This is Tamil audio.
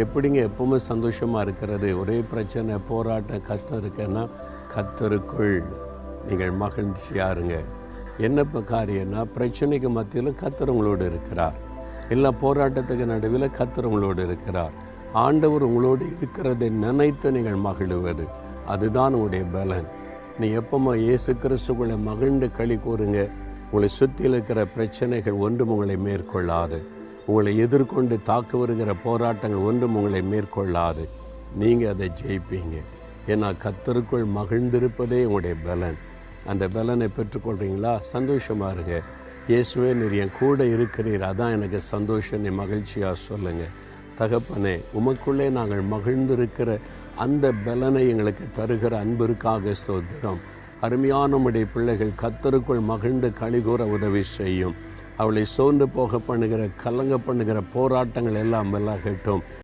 எப்படிங்க எப்பவுமே சந்தோஷமாக இருக்கிறது? ஒரே பிரச்சனை, போராட்டம், கஷ்டம் இருக்குன்னா கர்த்தருக்குள் நீங்கள் மகிழ்ச்சியாக இருங்க. என்ன இப்போ காரியம்னா, பிரச்சனைக்கு மத்தியில் கர்த்தர் உங்களோடு இருக்கிறார். எல்லா போராட்டத்துக்கு நடுவில் கர்த்தர் உங்களோடு இருக்கிறார். ஆண்டவர் உங்களோடு இருக்கிறதை நினைத்து நீங்கள் மகிழுவது, அதுதான் உங்களுடைய பலன். நீ எப்போமா இயேசு கிறிஸ்துக்குள்ளே மகிழ்ந்து களி கூறுங்க, உங்களை சுற்றியில் இருக்கிற பிரச்சனைகள் ஒன்றும் உங்களை மேற்கொள்ளாது. உங்களை எதிர்கொண்டு தாக்கு வருகிற போராட்டங்கள் ஒன்றும் உங்களை மேற்கொள்ளாது. நீங்கள் அதை ஜெயிப்பீங்க. ஏன்னா கர்த்தருக்குள் மகிழ்ந்திருப்பதே உங்களுடைய பலன். அந்த பலனை பெற்றுக்கொள்கிறீங்களா? சந்தோஷமாக இருங்க. இயேசுவே, நீர் என் கூட இருக்கிறீர், அதான் எனக்கு சந்தோஷம். நீ மகிழ்ச்சியாக சொல்லுங்கள். தகப்பனே, உமக்குள்ளே நாங்கள் மகிழ்ந்திருக்கிற அந்த பலனை எங்களுக்கு தருகிற அன்பிற்காக ஸ்தோத்திரம். அருமையான உம்முடைய பிள்ளைகள் கர்த்தருக்குள் மகிழ்ந்து களிகூற உதவி செய்யும். அவளை சோர்ந்து போக பண்ணுகிற, கலங்க பண்ணுகிற போராட்டங்கள் எல்லாம் விலகட்டும்.